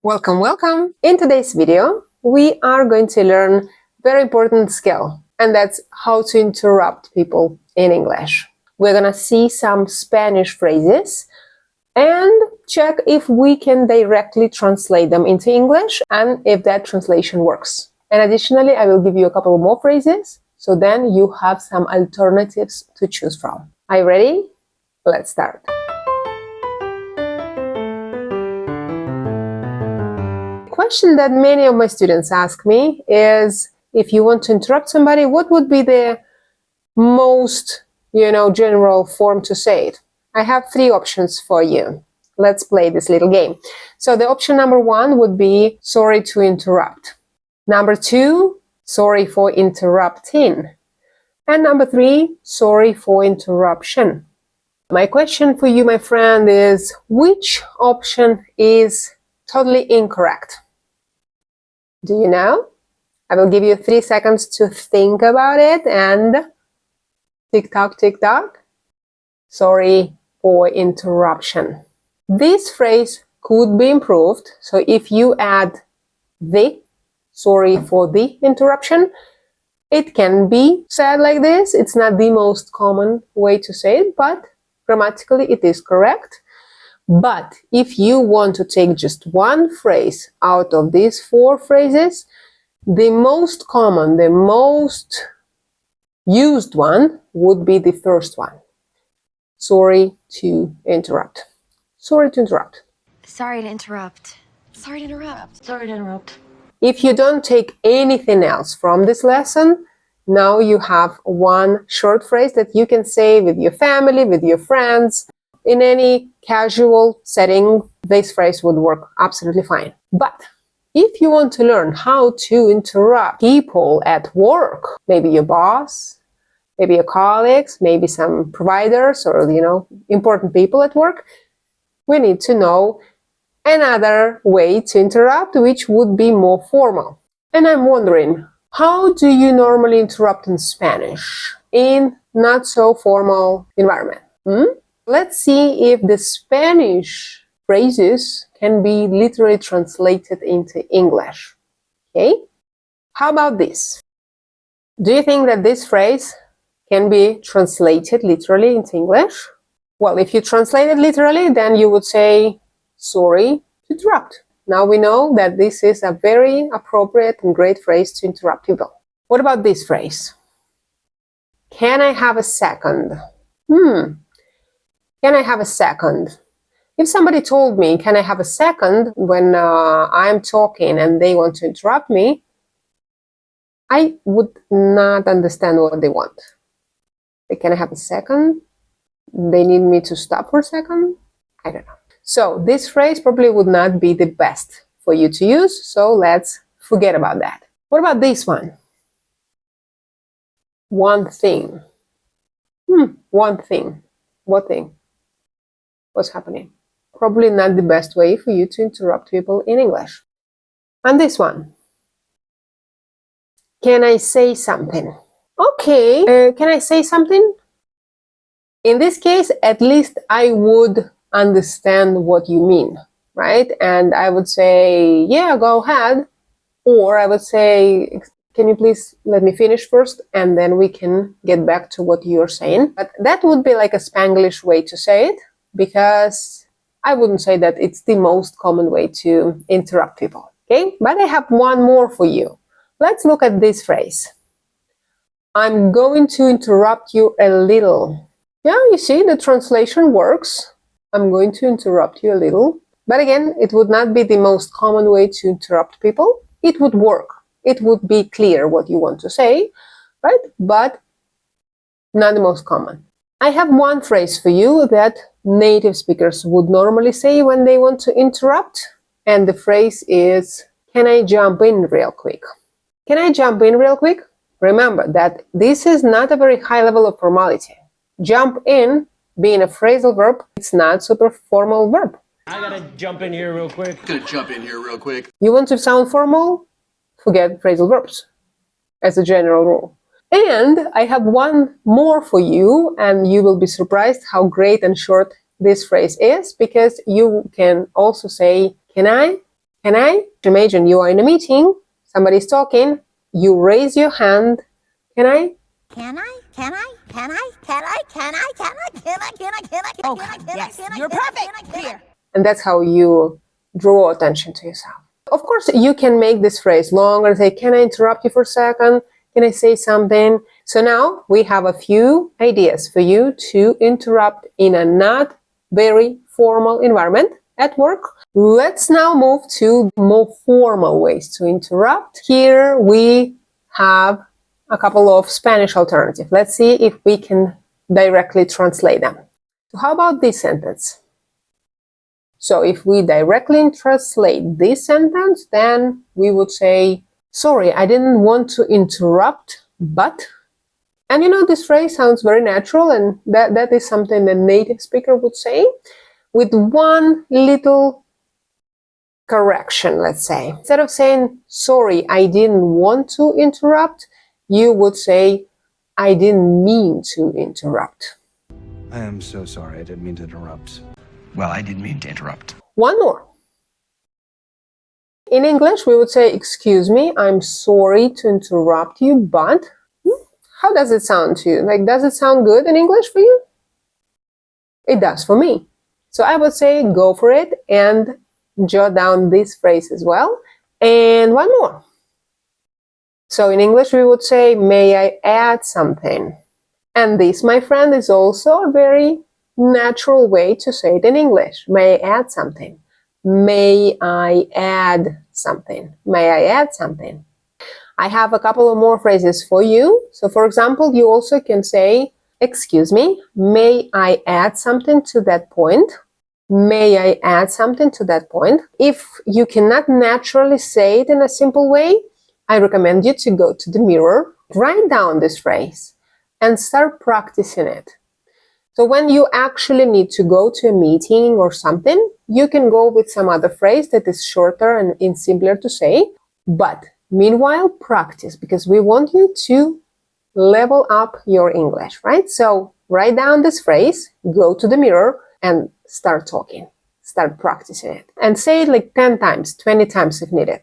Welcome, welcome! In today's video, we are going to learn a very important skill, and that's how to interrupt people in English. We're gonna see some Spanish phrases and check if we can directly translate them into English and if that translation works. And additionally, I will give you a couple more phrases, so then you have some alternatives to choose from. Are you ready? Let's start. Question that many of my students ask me is, if you want to interrupt somebody, what would be the most, general form to say it? I have three options for you. Let's play this little game. So the option number one would be, sorry to interrupt. Number two, sorry for interrupting. And number three, sorry for interruption. My question for you, my friend, is which option is totally incorrect? Do you know? I will give you 3 seconds to think about it, and tick tock, tick tock. Sorry for interruption. This phrase could be improved. So if you add the, sorry for the interruption, it can be said like this. It's not the most common way to say it, but grammatically it is correct. But if you want to take just one phrase out of these 4 phrases, the most common, the most used one would be the first one. Sorry to interrupt. Sorry to interrupt. Sorry to interrupt. Sorry to interrupt. Sorry to interrupt. If you don't take anything else from this lesson, now you have one short phrase that you can say with your family, with your friends. In any casual setting, this phrase would work absolutely fine. But if you want to learn how to interrupt people at work, maybe your boss, maybe your colleagues, maybe some providers or, important people at work, we need to know another way to interrupt, which would be more formal. And I'm wondering, how do you normally interrupt in Spanish in not so formal environment? Let's see if the Spanish phrases can be literally translated into English. Okay? How about this? Do you think that this phrase can be translated literally into English? Well, if you translate it literally, then you would say, sorry to interrupt. Now we know that this is a very appropriate and great phrase to interrupt people. What about this phrase? Can I have a second? Can I have a second? If somebody told me, can I have a second, when I'm talking and they want to interrupt me, I would not understand what they want. Can I have a second? They need me to stop for a second? I don't know. So this phrase probably would not be the best for you to use, so let's forget about that. What about this one? One thing. One thing. What thing? What's happening? Probably not the best way for you to interrupt people in English. And this one. Can I say something? Okay, can I say something? In this case, at least I would understand what you mean, right? And I would say, yeah, go ahead. Or I would say, can you please let me finish first, and then we can get back to what you're saying. But that would be like a Spanglish way to say it, because I wouldn't say that it's the most common way to interrupt people, okay? But I have one more for you. Let's look at this phrase. I'm going to interrupt you a little. Yeah, you see, the translation works. I'm going to interrupt you a little. But again, it would not be the most common way to interrupt people. It would work. It would be clear what you want to say, right? But not the most common. I have one phrase for you that native speakers would normally say when they want to interrupt, and the phrase is, can I jump in real quick? Can I jump in real quick? Remember that this is not a very high level of formality. Jump in, being a phrasal verb, it's not super formal verb. I gotta jump in here real quick. You want to sound formal? Forget phrasal verbs as a general rule. And I have one more for you, and you will be surprised how great and short this phrase is, because you can also say, can I? Can I? Imagine you are in a meeting, somebody's talking, you raise your hand. Can I? Can I? Can I? Can I? Can I? Can I? Can I? Can I? Can I? Can I? Oh, God, yes, you're perfect. Here. And that's how you draw attention to yourself. Of course, you can make this phrase longer. Say, can I interrupt you for a second? Can I say something? So now we have a few ideas for you to interrupt in a not very formal environment at work. Let's now move to more formal ways to interrupt. Here we have a couple of Spanish alternatives. Let's see if we can directly translate them. So how about this sentence? So if we directly translate this sentence, then we would say, sorry, I didn't want to interrupt, but... And you know, this phrase sounds very natural, and that is something the native speaker would say, with one little correction, let's say. Instead of saying, sorry, I didn't want to interrupt, you would say, I didn't mean to interrupt. I am so sorry. I didn't mean to interrupt. Well, I didn't mean to interrupt. One more. In English, we would say, excuse me, I'm sorry to interrupt you, but... How does it sound to you? Like, does it sound good in English for you? It does for me. So I would say go for it and jot down this phrase as well. And one more. So in English, we would say, may I add something? And this, my friend, is also a very natural way to say it in English. May I add something? May I add something? May I add something? I have a couple of more phrases for you. So for example, you also can say, excuse me, may I add something to that point? May I add something to that point? If you cannot naturally say it in a simple way, I recommend you to go to the mirror, write down this phrase, and start practicing it. So when you actually need to go to a meeting or something, you can go with some other phrase that is shorter and simpler to say, but meanwhile, practice, because we want you to level up your English, right? So write down this phrase, go to the mirror, and start talking. Start practicing it. And say it like 10 times, 20 times if needed.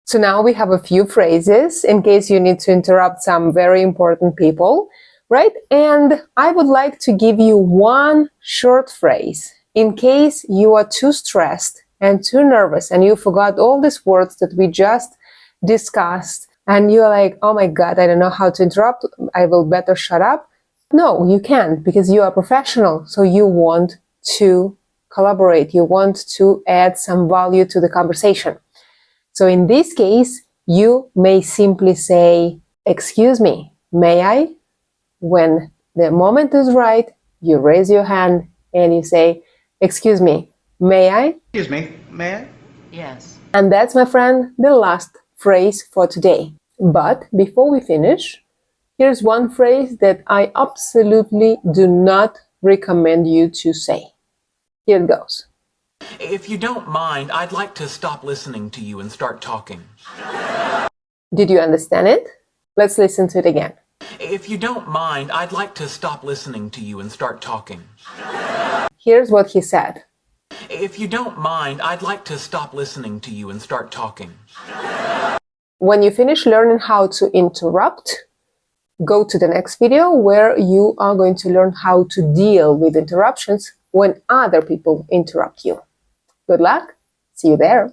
So now we have a few phrases in case you need to interrupt some very important people, right? And I would like to give you one short phrase in case you are too stressed and too nervous and you forgot all these words that we just discussed, and you're like, oh my God, I don't know how to interrupt, I will better shut up. No, you can't, because you are professional, so you want to collaborate, you want to add some value to the conversation. So in this case, you may simply say, excuse me, may I? When the moment is right, you raise your hand and you say, excuse me, may I? Excuse me, may I? Yes. And that's, my friend, the last phrase for today. But before we finish, here's one phrase that I absolutely do not recommend you to say. Here it goes. If you don't mind, I'd like to stop listening to you and start talking. Did you understand it? Let's listen to it again. If you don't mind, I'd like to stop listening to you and start talking. Here's what he said. If you don't mind, I'd like to stop listening to you and start talking. When you finish learning how to interrupt, go to the next video where you are going to learn how to deal with interruptions when other people interrupt you. Good luck. See you there.